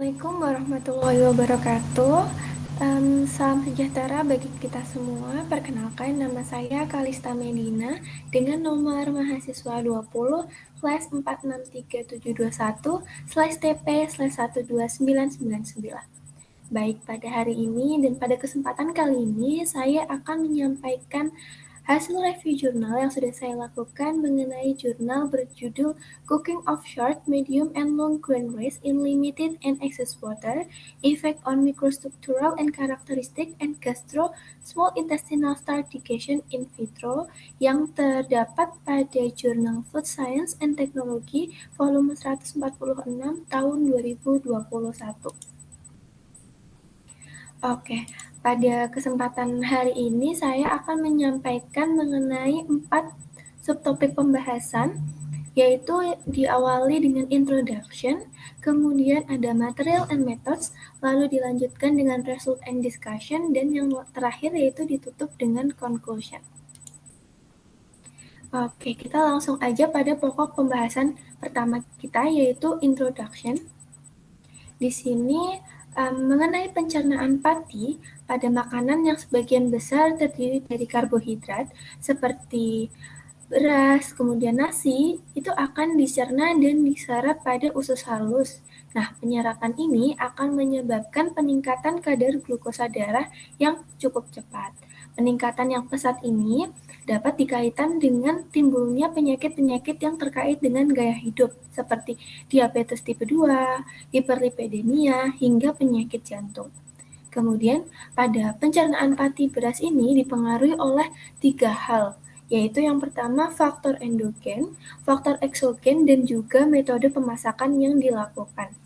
Assalamualaikum warahmatullahi wabarakatuh. Salam sejahtera bagi kita semua. Perkenalkan, nama saya Kalista Medina dengan nomor mahasiswa 20/463721/TP/12999. Baik, pada hari ini dan pada kesempatan kali ini saya akan menyampaikan hasil review jurnal yang sudah saya lakukan mengenai jurnal berjudul Cooking of Short, Medium, and Long Grain Rice in Limited and Excess Water, Effect on Microstructural and Characteristic and Gastro Small Intestinal Stratification in Vitro yang terdapat pada Jurnal Food Science and Technology volume 146 tahun 2021. Oke, pada kesempatan hari ini saya akan menyampaikan mengenai 4 subtopik pembahasan, yaitu diawali dengan introduction, kemudian ada material and methods, lalu dilanjutkan dengan result and discussion, dan yang terakhir yaitu ditutup dengan conclusion. Oke, kita langsung aja pada pokok pembahasan pertama kita, yaitu introduction. Di sini mengenai pencernaan pati pada makanan yang sebagian besar terdiri dari karbohidrat seperti beras, kemudian nasi, itu akan dicerna dan diserap pada usus halus. Nah, penyerapan ini akan menyebabkan peningkatan kadar glukosa darah yang cukup cepat. Peningkatan yang pesat ini dapat dikaitkan dengan timbulnya penyakit-penyakit yang terkait dengan gaya hidup, seperti diabetes tipe 2, hiperlipidemia, hingga penyakit jantung. Kemudian, pada pencernaan pati beras ini dipengaruhi oleh 3 hal, yaitu yang pertama faktor endogen, faktor eksogen, dan juga metode pemasakan yang dilakukan.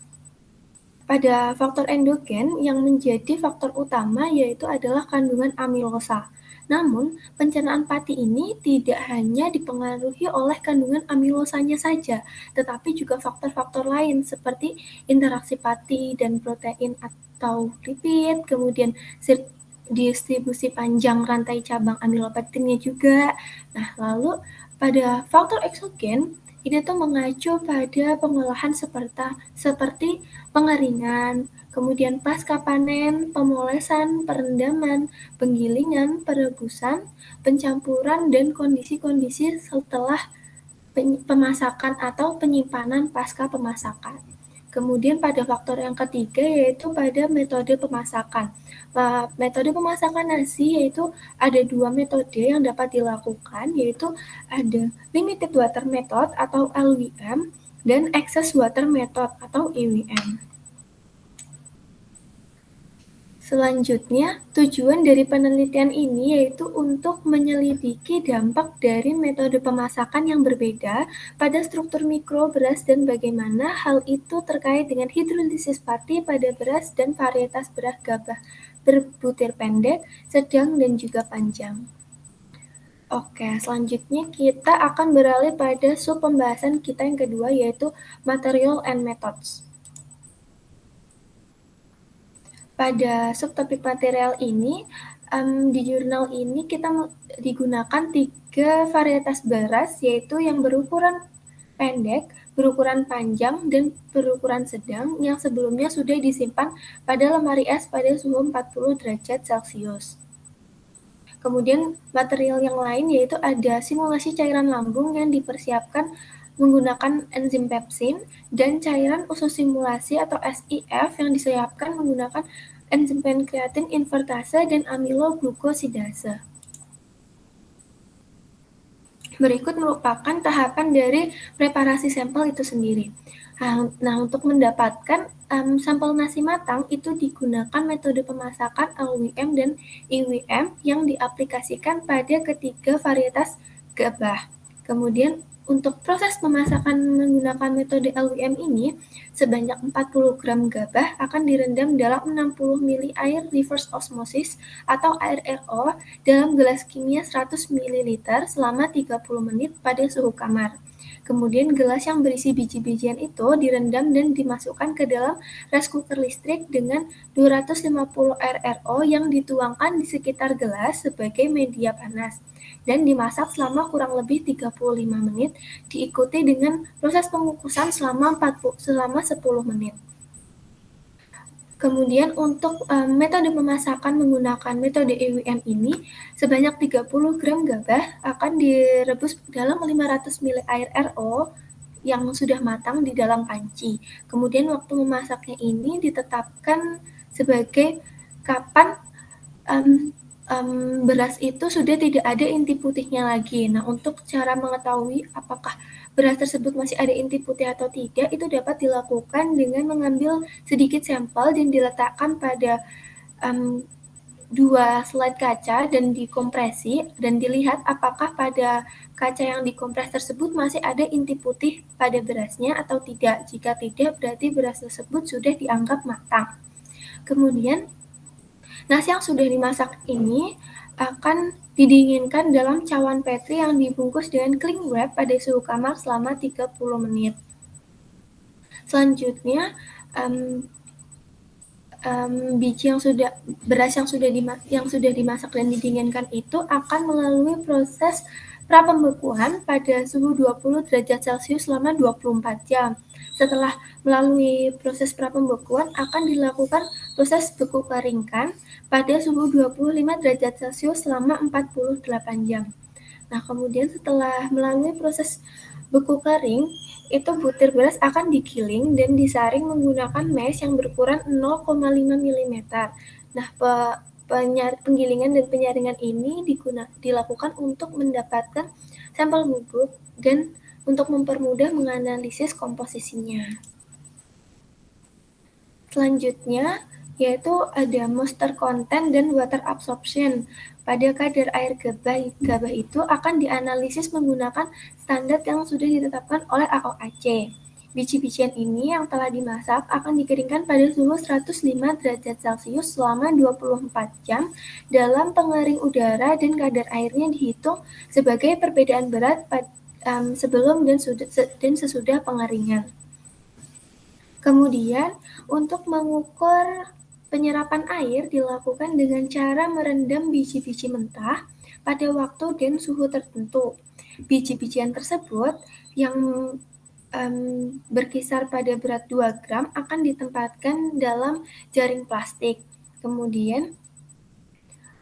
Pada faktor endogen, yang menjadi faktor utama yaitu adalah kandungan amilosa. Namun, pencernaan pati ini tidak hanya dipengaruhi oleh kandungan amilosanya saja, tetapi juga faktor-faktor lain seperti interaksi pati dan protein atau lipid, kemudian distribusi panjang rantai cabang amilopektinnya juga. Nah, lalu pada faktor eksogen, ini tuh mengacu pada pengolahan seperti pengeringan, kemudian pasca panen, pemolesan, perendaman, penggilingan, perebusan, pencampuran, dan kondisi-kondisi setelah pemasakan atau penyimpanan pasca pemasakan. Kemudian pada faktor yang ketiga yaitu pada metode pemasakan. Metode pemasakan nasi yaitu ada 2 metode yang dapat dilakukan, yaitu ada limited water method atau LWM dan excess water method atau EWM. Selanjutnya, tujuan dari penelitian ini yaitu untuk menyelidiki dampak dari metode pemasakan yang berbeda pada struktur mikro beras dan bagaimana hal itu terkait dengan hidrolisis pati pada beras dan varietas beras gabah berbutir pendek, sedang, dan juga panjang. Oke, selanjutnya kita akan beralih pada sub pembahasan kita yang kedua yaitu material and methods. Pada subtopik material ini, di jurnal ini kita digunakan 3 varietas beras, yaitu yang berukuran pendek, berukuran panjang, dan berukuran sedang yang sebelumnya sudah disimpan pada lemari es pada suhu 40 derajat Celcius. Kemudian material yang lain yaitu ada simulasi cairan lambung yang dipersiapkan menggunakan enzim pepsin dan cairan usus simulasi atau SIF yang disiapkan menggunakan enzim pankreatin invertase dan amiloglukosidase. Berikut merupakan tahapan dari preparasi sampel itu sendiri. Nah, untuk mendapatkan sampel nasi matang itu digunakan metode pemasakan LWM dan EWM yang diaplikasikan pada ketiga varietas gabah. Kemudian untuk proses pemasakan menggunakan metode LWM ini, sebanyak 40 gram gabah akan direndam dalam 60 ml air reverse osmosis atau air RO dalam gelas kimia 100 ml selama 30 menit pada suhu kamar. Kemudian gelas yang berisi biji-bijian itu direndam dan dimasukkan ke dalam rice cooker listrik dengan 250 RRO yang dituangkan di sekitar gelas sebagai media panas dan dimasak selama kurang lebih 35 menit, diikuti dengan proses pengukusan selama 10 menit. Kemudian untuk metode pemasakan menggunakan metode EWM ini, sebanyak 30 gram gabah akan direbus dalam 500 ml air RO yang sudah matang di dalam panci. Kemudian waktu memasaknya ini ditetapkan sebagai kapan beras itu sudah tidak ada inti putihnya lagi. Nah, untuk cara mengetahui apakah beras tersebut masih ada inti putih atau tidak, itu dapat dilakukan dengan mengambil sedikit sampel dan diletakkan pada um, 2 slide kaca dan dikompresi dan dilihat apakah pada kaca yang dikompres tersebut masih ada inti putih pada berasnya atau tidak. Jika tidak, berarti beras tersebut sudah dianggap matang. Kemudian nasi yang sudah dimasak ini akan didinginkan dalam cawan petri yang dibungkus dengan cling wrap pada suhu kamar selama 30 menit. Selanjutnya, um, biji yang sudah beras yang sudah dimasak dan didinginkan itu akan melalui proses prapembekuan pada suhu 20 derajat Celcius selama 24 jam. Setelah melalui proses prapembekuan akan dilakukan proses beku keringkan pada suhu 25 derajat Celcius selama 48 jam. Nah, kemudian setelah melalui proses beku kering, itu butir beras akan digiling dan disaring menggunakan mesh yang berukuran 0,5 mm. Nah, penggilingan dan penyaringan ini dilakukan untuk mendapatkan sampel bubuk dan untuk mempermudah menganalisis komposisinya. Selanjutnya, yaitu ada moisture content dan water absorption. Pada kadar air gabah itu akan dianalisis menggunakan standar yang sudah ditetapkan oleh AOAC. Biji-bijian ini yang telah dimasak akan dikeringkan pada suhu 105 derajat Celcius selama 24 jam dalam pengering udara dan kadar airnya dihitung sebagai perbedaan berat sebelum dan sesudah pengeringan. Kemudian, untuk mengukur penyerapan air dilakukan dengan cara merendam biji-biji mentah pada waktu dan suhu tertentu. Biji-bijian tersebut yang berkisar pada berat 2 gram akan ditempatkan dalam jaring plastik. Kemudian,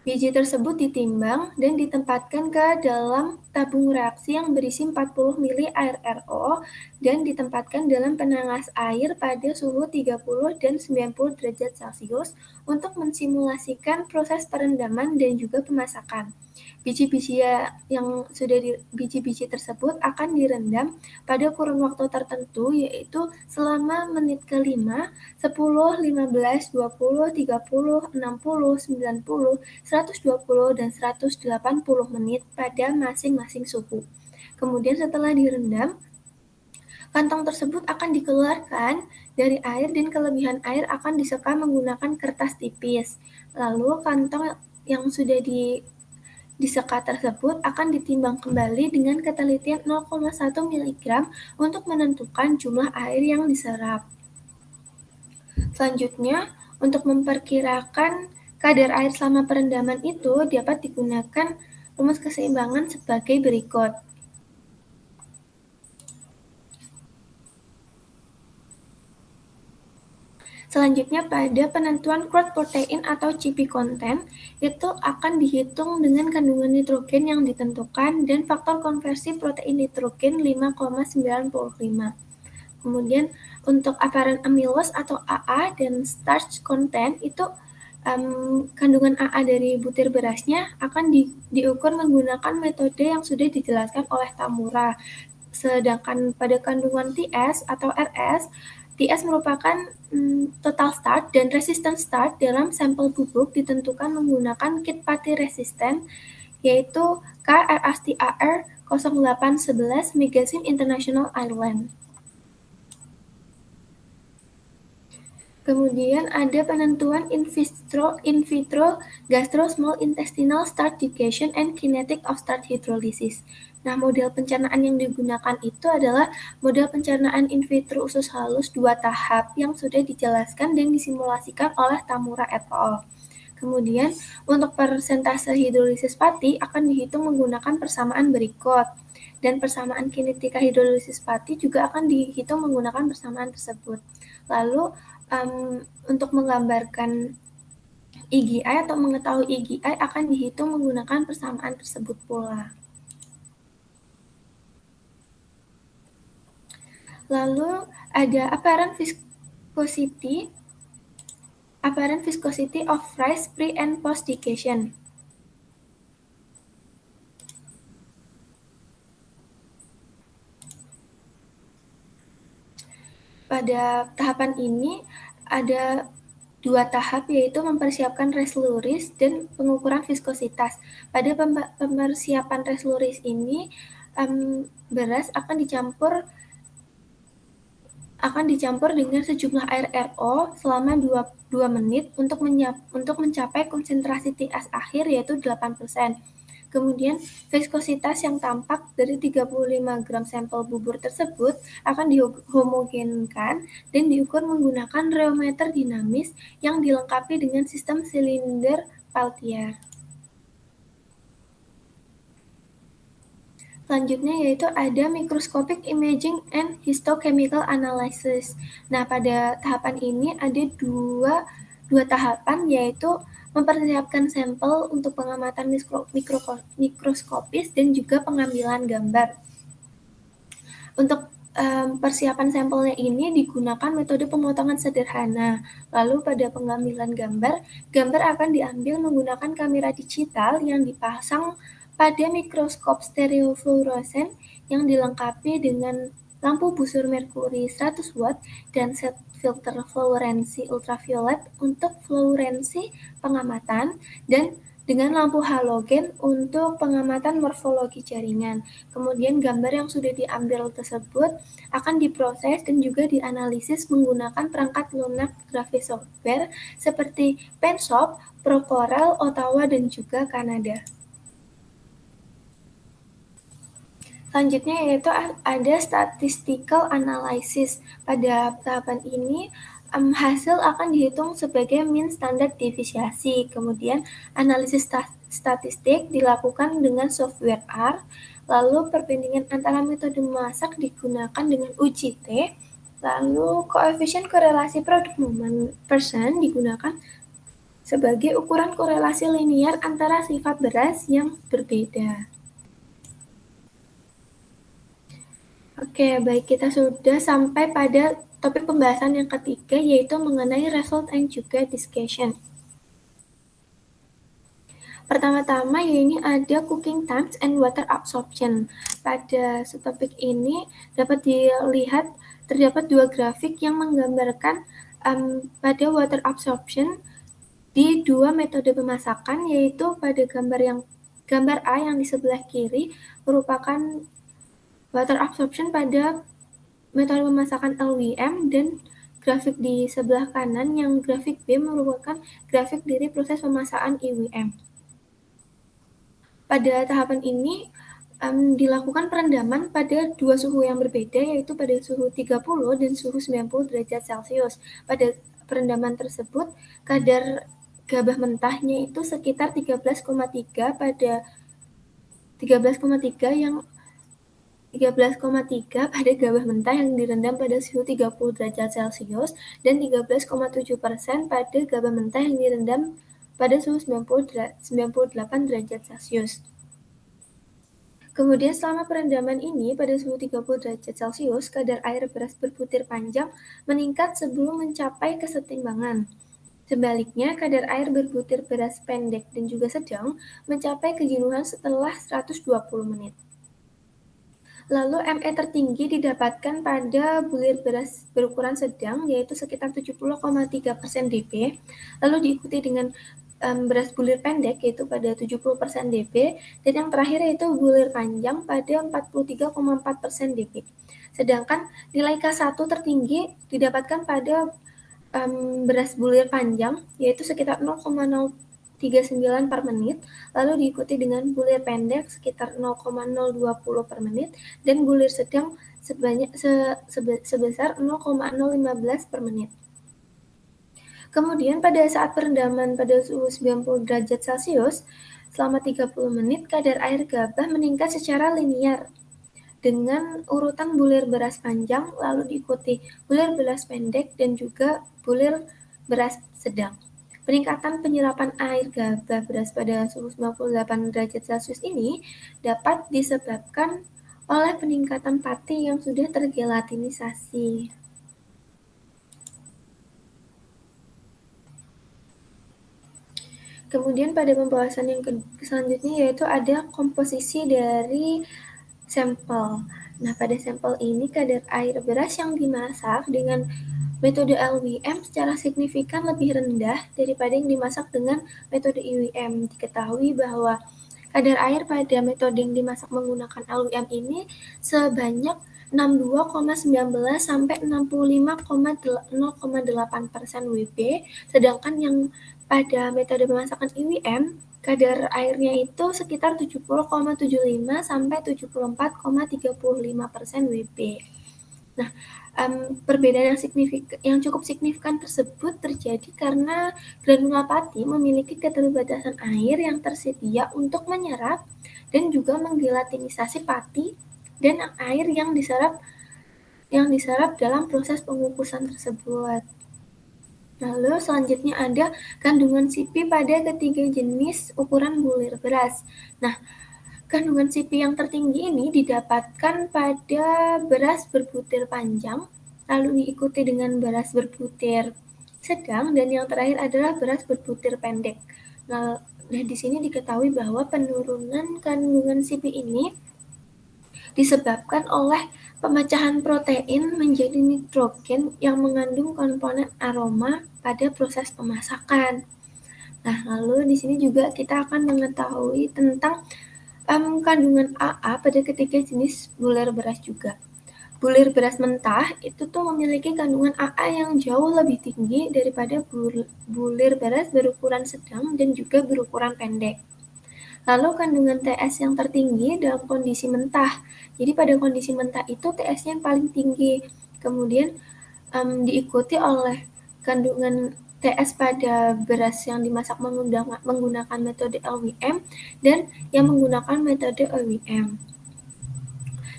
biji tersebut ditimbang dan ditempatkan ke dalam tabung reaksi yang berisi 40 ml air RO dan ditempatkan dalam penangas air pada suhu 30 dan 90 derajat Celcius untuk mensimulasikan proses perendaman dan juga pemasakan. Biji-biji tersebut akan direndam pada kurun waktu tertentu, yaitu selama menit ke-5, 10, 15, 20, 30, 60, 90, 120, dan 180 menit pada masing-masing suhu. Kemudian setelah direndam, kantong tersebut akan dikeluarkan dari air dan kelebihan air akan disekam menggunakan kertas tipis. Lalu kantong yang sudah diseka tersebut akan ditimbang kembali dengan ketelitian 0,1 mg untuk menentukan jumlah air yang diserap. Selanjutnya, untuk memperkirakan kadar air selama perendaman itu dapat digunakan rumus keseimbangan sebagai berikut. Selanjutnya, pada penentuan crude protein atau CP content, itu akan dihitung dengan kandungan nitrogen yang ditentukan dan faktor konversi protein nitrogen 5,95. Kemudian, untuk apparent amylose atau AA dan starch content, itu kandungan AA dari butir berasnya akan diukur menggunakan metode yang sudah dijelaskan oleh Tamura. Sedangkan pada kandungan TS atau RS, TS merupakan total start dan resistant start dalam sampel bubuk ditentukan menggunakan kit pati resisten, yaitu KRSTAR 0811 Magazine International Ireland. Kemudian ada penentuan in vitro gastro small intestinal start digestion and kinetic of start hydrolysis. Nah, model pencernaan yang digunakan itu adalah model pencernaan in vitro usus halus 2 tahap yang sudah dijelaskan dan disimulasikan oleh Tamura et al. Kemudian, untuk persentase hidrolisis pati akan dihitung menggunakan persamaan berikut. Dan persamaan kinetika hidrolisis pati juga akan dihitung menggunakan persamaan tersebut. Lalu, untuk menggambarkan EGI atau mengetahui EGI akan dihitung menggunakan persamaan tersebut pula. Lalu ada apparent viscosity of rice pre and post digestion. Pada tahapan ini ada dua tahap, yaitu mempersiapkan rice luris dan pengukuran viskositas. Pada persiapan rice luris ini, beras akan dicampur dengan sejumlah air RO selama 2 menit untuk mencapai konsentrasi TS akhir yaitu 8%. Kemudian, viskositas yang tampak dari 35 gram sampel bubur tersebut akan dihomogenkan dan diukur menggunakan rheometer dinamis yang dilengkapi dengan sistem silinder Peltier. Selanjutnya yaitu ada microscopic imaging and histochemical analysis. Nah, pada tahapan ini ada dua tahapan, yaitu mempersiapkan sampel untuk pengamatan mikroskopis dan juga pengambilan gambar. Untuk persiapan sampelnya ini digunakan metode pemotongan sederhana. Lalu pada pengambilan gambar akan diambil menggunakan kamera digital yang dipasang pada mikroskop stereofluoresen yang dilengkapi dengan lampu busur merkuri 100 watt dan set filter fluorensi ultraviolet untuk fluorensi pengamatan dan dengan lampu halogen untuk pengamatan morfologi jaringan. Kemudian gambar yang sudah diambil tersebut akan diproses dan juga dianalisis menggunakan perangkat lunak grafis software seperti Penshop, Procorel, Ottawa, dan juga Kanada. Selanjutnya yaitu ada statistical analysis. Pada tahapan ini, hasil akan dihitung sebagai mean standard deviasi. Kemudian analisis statistik dilakukan dengan software R. Lalu perbandingan antara metode memasak digunakan dengan UGT. Lalu koefisien korelasi produk moment percent digunakan sebagai ukuran korelasi linear antara sifat beras yang berbeda. Oke, baik, kita sudah sampai pada topik pembahasan yang ketiga, yaitu mengenai result and juga discussion. Pertama-tama, ini ada cooking times and water absorption. Pada subtopik ini dapat dilihat terdapat dua grafik yang menggambarkan pada water absorption di dua metode pemasakan, yaitu pada gambar A yang di sebelah kiri merupakan water absorption pada metode pemasakan LWM, dan grafik di sebelah kanan yang grafik B merupakan grafik dari proses pemasakan IWM. Pada tahapan ini dilakukan perendaman pada dua suhu yang berbeda, yaitu pada suhu 30 dan suhu 90 derajat Celcius. Pada perendaman tersebut, kadar gabah mentahnya itu sekitar 13,3 pada 13,3 pada gabah mentah yang direndam pada suhu 30 derajat Celcius dan 13,7% pada gabah mentah yang direndam pada suhu 98 derajat Celcius. Kemudian selama perendaman ini pada suhu 30 derajat Celcius, kadar air beras berbutir panjang meningkat sebelum mencapai kesetimbangan. Sebaliknya, kadar air berbutir beras pendek dan juga sedang mencapai kejenuhan setelah 120 menit. Lalu ME tertinggi didapatkan pada bulir beras berukuran sedang, yaitu sekitar 70,3% dP, lalu diikuti dengan beras bulir pendek yaitu pada 70% dP, dan yang terakhir yaitu bulir panjang pada 43,4% dP. Sedangkan nilai K1 tertinggi didapatkan pada beras bulir panjang yaitu sekitar 0,039 per menit, lalu diikuti dengan bulir pendek sekitar 0,020 per menit, dan bulir sedang sebesar 0,015 per menit. Kemudian pada saat perendaman pada suhu 90 derajat Celcius, selama 30 menit kadar air gabah meningkat secara linear. dengan urutan bulir beras panjang, lalu diikuti bulir beras pendek, dan juga bulir beras sedang. Peningkatan penyerapan air gabah beras pada suhu 98 derajat Celcius ini dapat disebabkan oleh peningkatan pati yang sudah tergelatinisasi. Kemudian pada pembahasan yang selanjutnya yaitu ada komposisi dari sampel. Nah, pada sampel ini kadar air beras yang dimasak dengan metode LWM secara signifikan lebih rendah daripada yang dimasak dengan metode IWM. Diketahui bahwa kadar air pada metode yang dimasak menggunakan LWM ini sebanyak 62,19 sampai 65,0,8% WB, sedangkan yang pada metode pemasakan IWM kadar airnya itu sekitar 70,75 sampai 74,35% WB. Nah, perbedaan yang cukup signifikan tersebut terjadi karena granula pati memiliki keterbatasan air yang tersedia untuk menyerap dan juga menggelatinisasi pati dan air yang diserap dalam proses pengukusan tersebut. Lalu selanjutnya ada kandungan CP pada ketiga jenis ukuran bulir beras. Nah, kandungan CP yang tertinggi ini didapatkan pada beras berbutir panjang, lalu diikuti dengan beras berbutir sedang, dan yang terakhir adalah beras berbutir pendek. Nah, di sini diketahui bahwa penurunan kandungan CP ini disebabkan oleh pemecahan protein menjadi nitrogen yang mengandung komponen aroma pada proses pemasakan. Nah, lalu di sini juga kita akan mengetahui tentang kandungan AA pada ketiga jenis bulir beras juga. Bulir beras mentah itu tuh memiliki kandungan AA yang jauh lebih tinggi daripada bulir beras berukuran sedang dan juga berukuran pendek. Lalu kandungan TS yang tertinggi dalam kondisi mentah. Jadi pada kondisi mentah itu TS-nya yang paling tinggi. Kemudian diikuti oleh kandungan TS pada beras yang dimasak menggunakan metode LWM dan yang menggunakan metode OWM.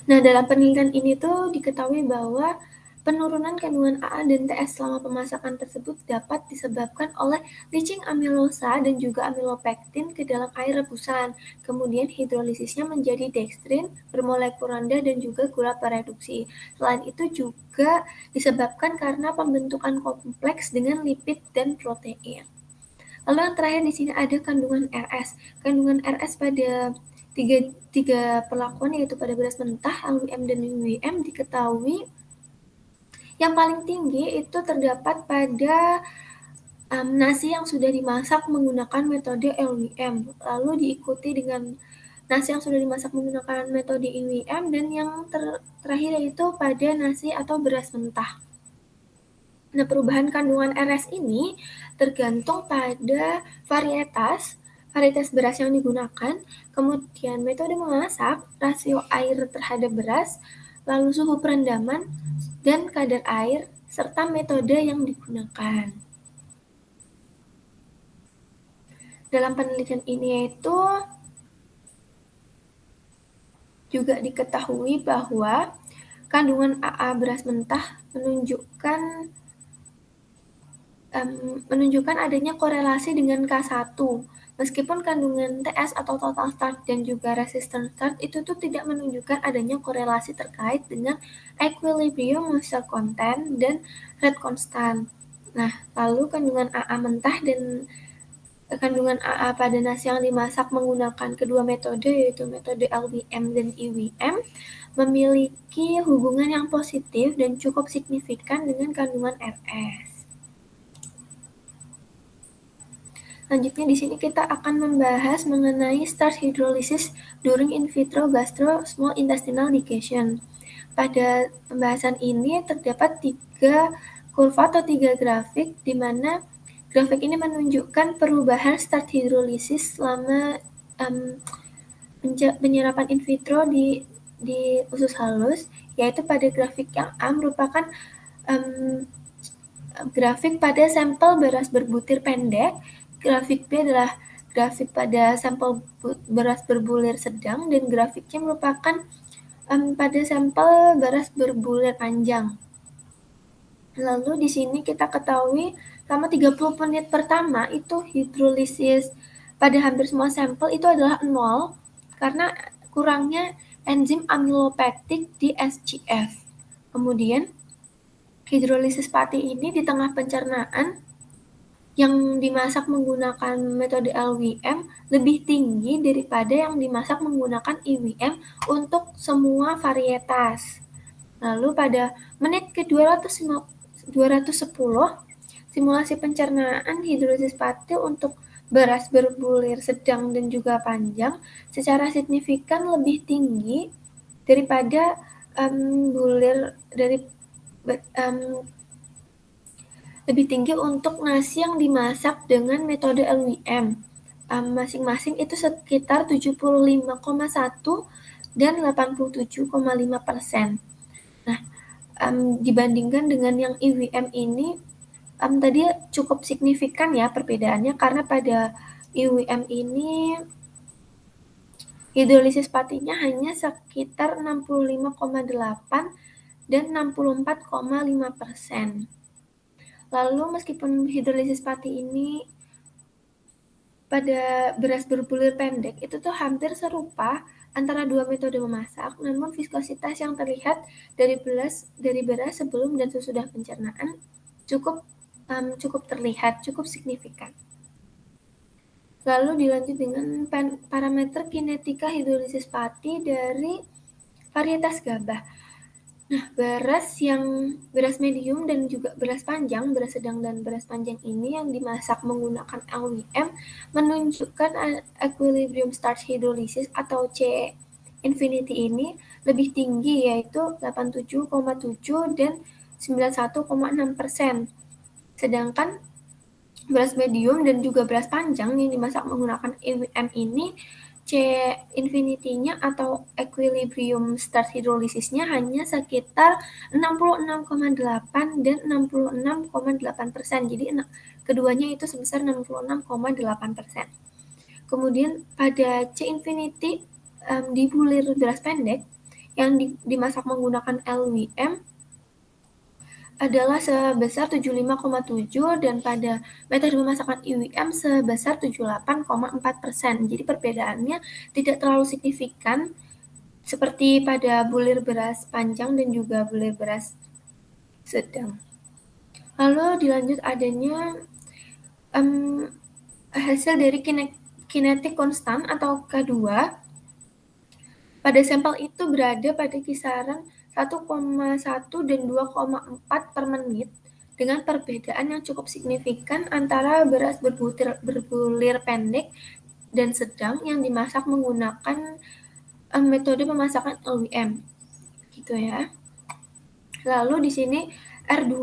Nah, dalam penelitian ini tuh diketahui bahwa penurunan kandungan AA dan TS selama pemasakan tersebut dapat disebabkan oleh leaching amilosa dan juga amilopektin ke dalam air rebusan. Kemudian hidrolisisnya menjadi dextrin, bermolekul rendah, dan juga gula pereduksi. Selain itu juga disebabkan karena pembentukan kompleks dengan lipid dan protein. Lalu yang terakhir di sini ada kandungan RS. Kandungan RS pada tiga perlakuan yaitu pada beras mentah, LWM, dan WM diketahui yang paling tinggi itu terdapat pada nasi yang sudah dimasak menggunakan metode LWM, lalu diikuti dengan nasi yang sudah dimasak menggunakan metode IWM, dan yang terakhir yaitu pada nasi atau beras mentah. Nah, perubahan kandungan RS ini tergantung pada varietas beras yang digunakan, kemudian metode memasak, rasio air terhadap beras, lalu suhu perendaman, dan kadar air, serta metode yang digunakan. Dalam penelitian ini yaitu juga diketahui bahwa kandungan AA beras mentah menunjukkan adanya korelasi dengan K1. Meskipun kandungan TS atau total starch dan juga resistant starch itu tuh tidak menunjukkan adanya korelasi terkait dengan equilibrium moisture content dan rate constant. Nah, lalu kandungan AA mentah dan kandungan AA pada nasi yang dimasak menggunakan kedua metode yaitu metode LWM dan IWM memiliki hubungan yang positif dan cukup signifikan dengan kandungan RS. Selanjutnya di sini kita akan membahas mengenai starch hydrolysis during in vitro gastro small intestinal digestion. Pada pembahasan ini terdapat 3 kurva atau 3 grafik di mana grafik ini menunjukkan perubahan starch hydrolysis selama penyerapan in vitro di usus halus, yaitu pada grafik yang A merupakan grafik pada sampel beras berbutir pendek, grafik B adalah grafik pada sampel beras berbulir sedang, dan grafik C merupakan pada sampel beras berbulir panjang. Lalu di sini kita ketahui selama 30 menit pertama itu hidrolisis pada hampir semua sampel itu adalah 0 karena kurangnya enzim amilopektik di SGF. Kemudian hidrolisis pati ini di tengah pencernaan yang dimasak menggunakan metode LWM lebih tinggi daripada yang dimasak menggunakan IWM untuk semua varietas. Lalu pada menit ke 210, simulasi pencernaan hidrolisis pati untuk beras berbulir sedang dan juga panjang secara signifikan lebih tinggi daripada bulir dari lebih tinggi untuk nasi yang dimasak dengan metode LWM. Masing-masing itu sekitar 75,1 dan 87,5%. Nah, dibandingkan dengan yang IWM ini, tadi cukup signifikan ya perbedaannya karena pada IWM ini hidrolisis patinya hanya sekitar 65,8 dan 64,5%. Lalu meskipun hidrolisis pati ini pada beras berbulir pendek itu tuh hampir serupa antara dua metode memasak, namun viskositas yang terlihat dari beras sebelum dan sesudah pencernaan cukup terlihat, cukup signifikan. Lalu dilanjut dengan parameter kinetika hidrolisis pati dari varietas gabah. Nah, beras medium dan juga beras panjang, beras sedang dan beras panjang ini yang dimasak menggunakan LWM menunjukkan equilibrium starch hydrolysis atau C infinity ini lebih tinggi yaitu 87,7 dan 91,6%. Sedangkan beras medium dan juga beras panjang yang dimasak menggunakan IWM ini C infinity-nya atau equilibrium starch hydrolysisnya hanya sekitar 66,8 dan 66,8%. Jadi keduanya itu sebesar 66,8%. Kemudian pada C infinity di bulir beras pendek yang dimasak menggunakan LWM adalah sebesar 75,7 dan pada metode pemasakan IWM sebesar 78,4%. Jadi perbedaannya tidak terlalu signifikan seperti pada bulir beras panjang dan juga bulir beras sedang. Lalu dilanjut adanya hasil dari kinetik konstan atau K2 pada sampel itu berada pada kisaran 1,1 dan 2,4 per menit dengan perbedaan yang cukup signifikan antara beras berbulir pendek dan sedang yang dimasak menggunakan metode pemasakan LWM. Gitu ya. Lalu di sini R2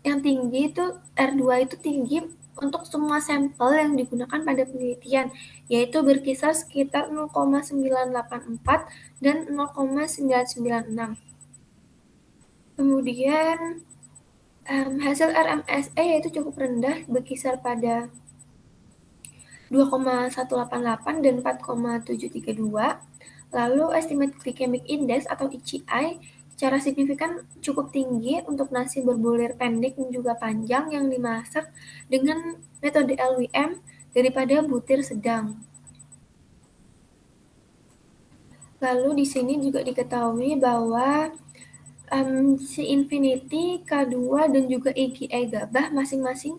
yang tinggi itu R2 itu tinggi untuk semua sampel yang digunakan pada penelitian, yaitu berkisar sekitar 0,984 dan 0,996. Kemudian hasil RMSE yaitu cukup rendah, berkisar pada 2,188 dan 4,732. Lalu estimate glycemic index atau EGI secara signifikan cukup tinggi untuk nasi berbulir pendek dan juga panjang yang dimasak dengan metode LWM daripada butir sedang. Lalu di sini juga diketahui bahwa C infinity, K2, dan juga EGI gabah masing-masing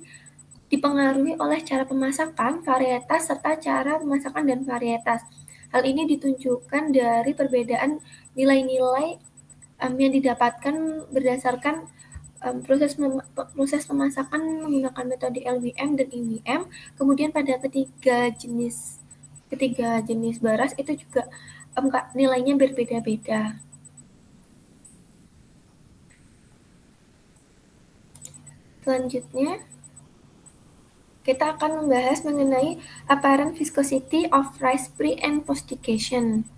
dipengaruhi oleh cara pemasakan, varietas, serta cara pemasakan dan varietas. Hal ini ditunjukkan dari perbedaan nilai-nilai yang didapatkan berdasarkan proses pemasakan menggunakan metode LWM dan IWM. Kemudian pada ketiga jenis beras itu juga nilainya berbeda-beda. Selanjutnya, kita akan membahas mengenai apparent viscosity of rice pre and post-digestion.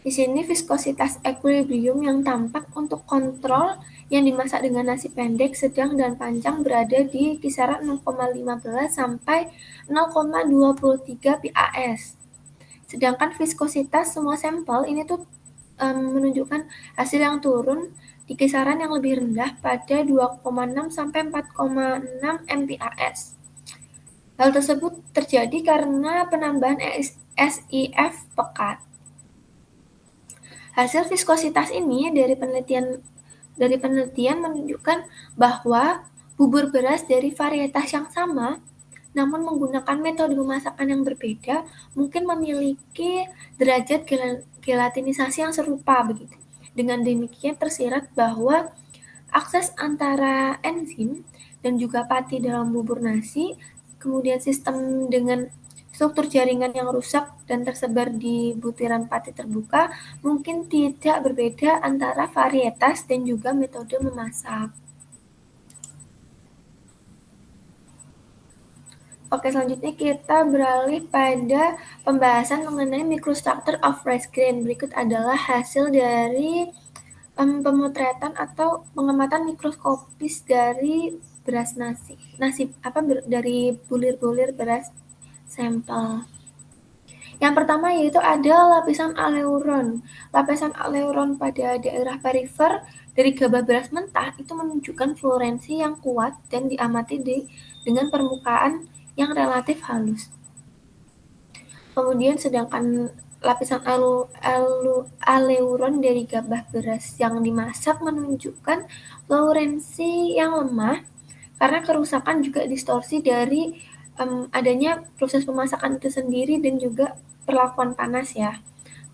Di sini viskositas equilibrium yang tampak untuk kontrol yang dimasak dengan nasi pendek, sedang, dan panjang berada di kisaran 0,15 sampai 0,23 PAS. Sedangkan viskositas semua sampel ini tuh menunjukkan hasil yang turun di kisaran yang lebih rendah pada 2,6 sampai 4,6 MPAS. Hal tersebut terjadi karena penambahan SIF pekat. Hasil viskositas ini dari penelitian menunjukkan bahwa bubur beras dari varietas yang sama namun menggunakan metode pemasakan yang berbeda mungkin memiliki derajat gelatinisasi yang serupa begitu. Dengan demikian tersirat bahwa akses antara enzim dan juga pati dalam bubur nasi, kemudian sistem dengan struktur jaringan yang rusak dan tersebar di butiran pati terbuka mungkin tidak berbeda antara varietas dan juga metode memasak. Oke, selanjutnya kita beralih pada pembahasan mengenai microstructure of rice grain. Berikut adalah hasil dari pemotretan atau pengamatan mikroskopis dari beras dari bulir-bulir beras sampel. Yang pertama yaitu ada lapisan aleuron. Lapisan aleuron pada daerah perifer dari gabah beras mentah itu menunjukkan fluorensi yang kuat dan diamati dengan permukaan yang relatif halus. Kemudian sedangkan lapisan aleuron dari gabah beras yang dimasak menunjukkan fluorensi yang lemah karena kerusakan juga distorsi dari adanya proses pemasakan itu sendiri dan juga perlakuan panas ya.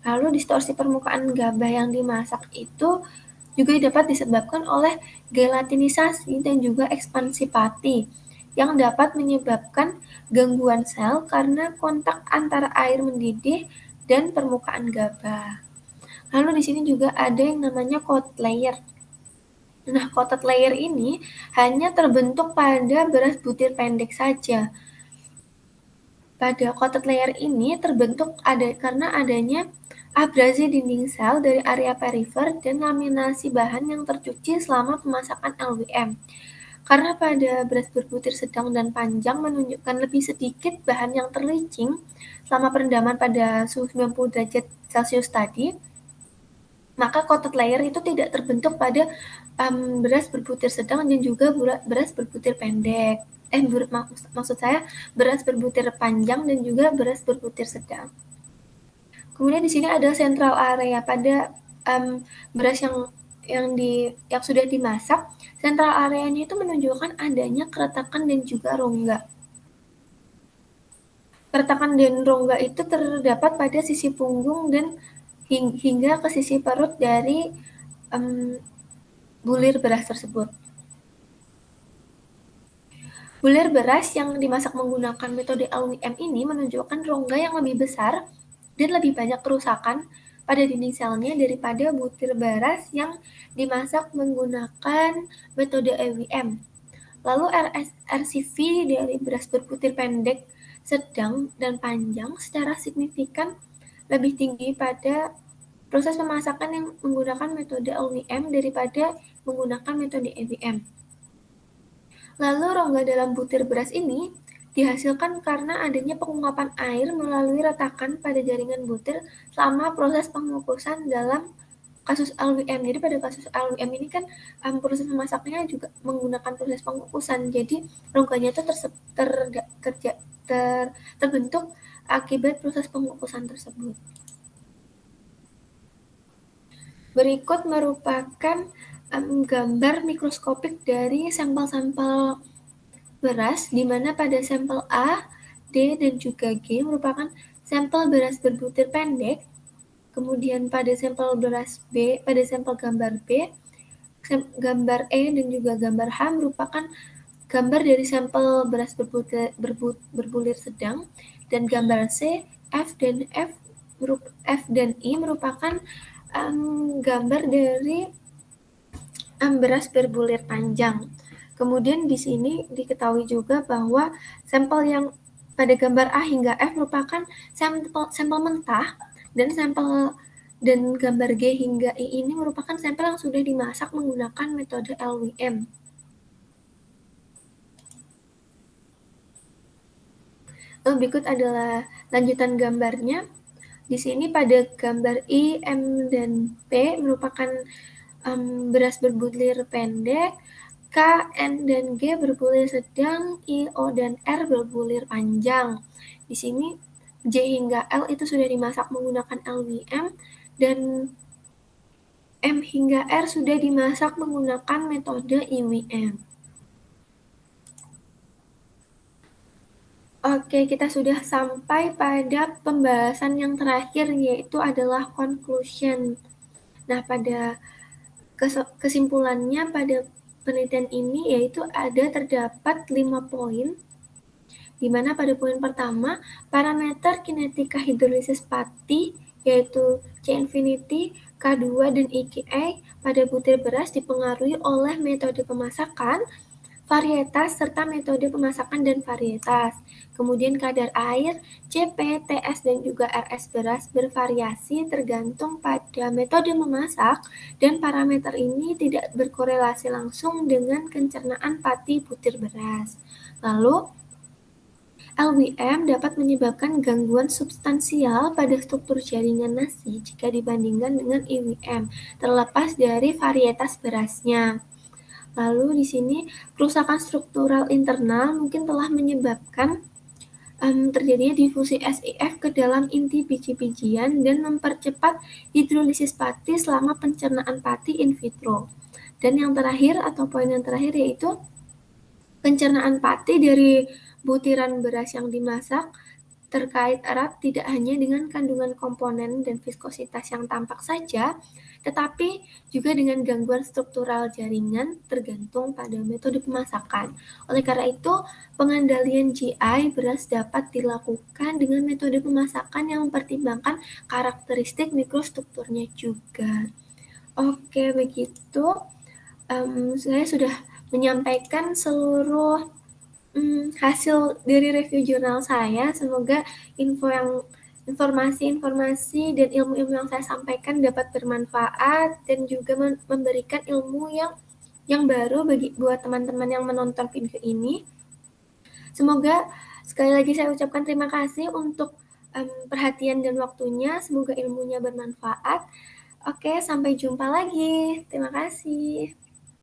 Lalu distorsi permukaan gabah yang dimasak itu juga dapat disebabkan oleh gelatinisasi dan juga ekspansi pati yang dapat menyebabkan gangguan sel karena kontak antara air mendidih dan permukaan gabah. Lalu di sini juga ada yang namanya coat layer. Nah, coated layer ini hanya terbentuk pada beras butir pendek saja. Pada coated layer ini terbentuk karena adanya abrasi dinding sel dari area perifer dan laminasi bahan yang tercuci selama pemasakan LWM. Karena pada beras berbutir sedang dan panjang menunjukkan lebih sedikit bahan yang terlicing selama perendaman pada suhu 90 derajat Celcius tadi, maka coated layer itu tidak terbentuk pada beras berbutir sedang dan juga beras berbutir pendek. Maksud saya beras berbutir panjang dan juga beras berbutir sedang. Kemudian di sini ada central area pada beras yang sudah dimasak. Central areanya itu menunjukkan adanya keretakan dan juga rongga. Keretakan dan rongga itu terdapat pada sisi punggung dan hingga ke sisi perut dari bulir beras tersebut. Bulir beras yang dimasak menggunakan metode LWM ini menunjukkan rongga yang lebih besar dan lebih banyak kerusakan pada dinding selnya daripada butir beras yang dimasak menggunakan metode LWM. Lalu RCV dari beras berbutir pendek, sedang, dan panjang secara signifikan lebih tinggi pada proses pemasakan yang menggunakan metode LWM daripada menggunakan metode EWM. Lalu rongga dalam butir beras ini dihasilkan karena adanya penguapan air melalui retakan pada jaringan butir selama proses pengukusan dalam kasus LWM. Jadi pada kasus LWM ini kan proses memasaknya juga menggunakan proses pengukusan. Jadi rongganya itu terbentuk akibat proses pengukusan tersebut. Berikut merupakan gambar mikroskopik dari sampel-sampel beras, di mana pada sampel A, D, dan juga G merupakan sampel beras berbutir pendek. Kemudian pada sampel beras B, pada sampel gambar B, gambar E dan juga gambar H merupakan gambar dari sampel beras berbulir sedang, dan gambar C, F dan I merupakan gambar dari beras berbulir panjang. Kemudian di sini diketahui juga bahwa sampel yang pada gambar A hingga F merupakan sampel mentah dan gambar G hingga I ini merupakan sampel yang sudah dimasak menggunakan metode LWM. Berikut adalah lanjutan gambarnya. Di sini pada gambar I, M, dan P merupakan beras berbulir pendek, K, N, dan G berbulir sedang, I, O, dan R berbulir panjang. Di sini J hingga L itu sudah dimasak menggunakan LWM, dan M hingga R sudah dimasak menggunakan metode IWM. Oke, kita sudah sampai pada pembahasan yang terakhir, yaitu adalah conclusion. Nah, pada kesimpulannya pada penelitian ini yaitu terdapat 5 poin, di mana pada poin pertama, parameter kinetika hidrolisis pati yaitu C infinity, K2, dan IKA pada butir beras dipengaruhi oleh metode pemasakan, varietas, serta metode pemasakan dan varietas. Kemudian kadar air, CP, TS, dan juga RS beras bervariasi tergantung pada metode memasak, dan parameter ini tidak berkorelasi langsung dengan pencernaan pati butir beras. Lalu, LWM dapat menyebabkan gangguan substansial pada struktur jaringan nasi jika dibandingkan dengan IWM, terlepas dari varietas berasnya. Lalu di sini kerusakan struktural internal mungkin telah menyebabkan terjadinya difusi SEF ke dalam inti biji-bijian dan mempercepat hidrolisis pati selama pencernaan pati in vitro. Dan yang terakhir atau poin yang terakhir yaitu pencernaan pati dari butiran beras yang dimasak terkait erat tidak hanya dengan kandungan komponen dan viskositas yang tampak saja, tetapi juga dengan gangguan struktural jaringan tergantung pada metode pemasakan. Oleh karena itu, pengendalian GI beras dapat dilakukan dengan metode pemasakan yang mempertimbangkan karakteristik mikrostrukturnya juga. Oke, begitu. Saya sudah menyampaikan seluruh hasil dari review jurnal saya. Semoga informasi-informasi dan ilmu-ilmu yang saya sampaikan dapat bermanfaat dan juga memberikan ilmu yang baru buat teman-teman yang menonton video ini. Semoga sekali lagi saya ucapkan terima kasih untuk perhatian dan waktunya. Semoga ilmunya bermanfaat. Oke, sampai jumpa lagi. Terima kasih.